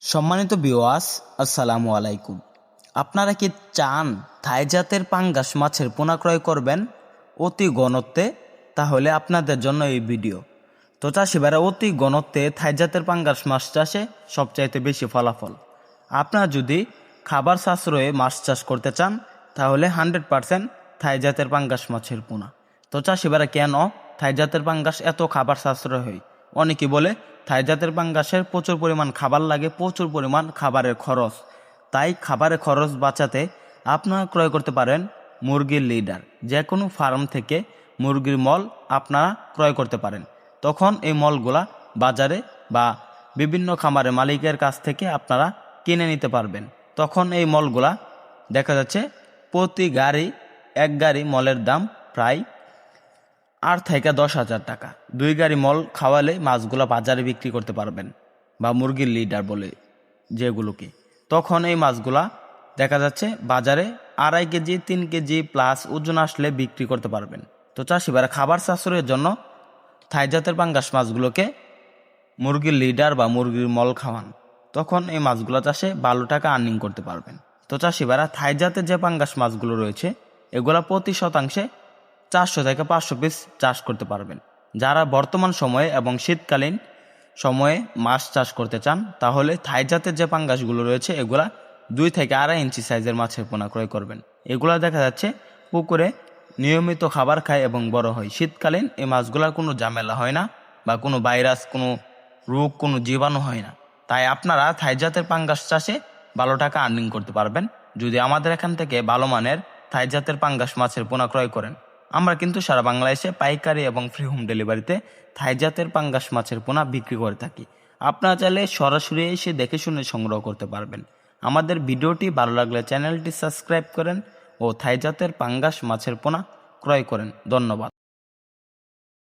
সম্মানিত ভিউয়ার্স, আসসালামু আলাইকুম। আপনারা কি চান থাই জাতের পাঙ্গাস মাছের পোনা ক্রয় করবেন অতি ঘনত্বে? তাহলে আপনাদের জন্য এই ভিডিও। তো চাষিভাইরা, অতি ঘনত্বে থাই জাতের পাঙ্গাস মাছ চাষে সবচাইতে বেশি ফলাফল। আপনারা যদি খাবার সাশ্রয়ে মাছ চাষ করতে চান তাহলে 100% থাই জাতের পাঙ্গাস মাছের পোনা। তো চাষিভাইরা, কেন থাই জাতের পাঙ্গাস এত খাবার সাশ্রয় হয়? অনেকে বলে থাই জাতের পাঙ্গাসের প্রচুর পরিমাণ খাবার লাগে, প্রচুর পরিমাণ খাবারের খরচ। তাই খাবারের খরচ বাঁচাতে আপনারা ক্রয় করতে পারেন মুরগির লিডার। যে কোনো ফার্ম থেকে মুরগির মল আপনারা ক্রয় করতে পারেন। তখন এই মলগুলা বাজারে বা বিভিন্ন খামারের মালিকের কাছ থেকে আপনারা কিনে নিতে পারবেন। তখন এই মলগুলা দেখা যাচ্ছে প্রতি গাড়ি, এক গাড়ি মলের দাম প্রায় 8 থেকে 10,000 টাকা। 2 গাড়ি মল খাওয়ালে মাছগুলো বাজারে বিক্রি করতে পারবেন, বা মুরগির লিডার বলে যেগুলোকে। তখন এই মাছগুলা দেখা যাচ্ছে বাজারে 2.5 কেজি 3 কেজি প্লাস ওজন আসলে বিক্রি করতে পারবেন। তো চাষিভাইরা, খাবার সাশ্রয়ের জন্য থাই জাতের পাঙ্গাস মাছগুলোকে মুরগির লিডার বা মুরগির মল খাওয়ান। তখন এই মাছগুলো চাষে ভালো টাকা আর্নিং করতে পারবেন। তো চাষিভাইরা, থাই জাতের যে পাঙ্গাস মাছগুলো রয়েছে এগুলা প্রতি শতাংশে 400 থেকে 500 পিস চাষ করতে পারবেন। যারা বর্তমান সময়ে এবং শীতকালীন সময়ে মাছ চাষ করতে চান তাহলে থাই জাতের যে পাঙ্গাসগুলো রয়েছে এগুলা 2 থেকে 2.5 ইঞ্চি সাইজের মাছের পোনা ক্রয় করবেন। এগুলা দেখা যাচ্ছে পুকুরে নিয়মিত খাবার খায় এবং বড় হয়। শীতকালীন এই মাছগুলার কোনো ঝামেলা হয় না, বা কোনো ভাইরাস, কোনো রোগ, কোনো জীবাণু হয় না। তাই আপনারা থাই জাতের পাঙ্গাস চাষে ভালো টাকা আর্নিং করতে পারবেন যদি আমাদের এখান থেকে ভালো মানের থাই জাতের পাঙ্গাস মাছের পোনা ক্রয় করেন। আমরা কিন্তু সারা বাংলাদেশে পাইকারি এবং ফ্রি হোম ডেলিভারিতে থাই জাতের পাঙ্গাস মাছের পোনা বিক্রি করে থাকি। আপনারা চাইলে সরাসরি এসে দেখে শুনে সংগ্রহ করতে পারবেন। আমাদের ভিডিওটি ভালো লাগলে চ্যানেলটি সাবস্ক্রাইব করেন ও থাই জাতের পাঙ্গাস মাছের পোনা ক্রয় করেন। ধন্যবাদ।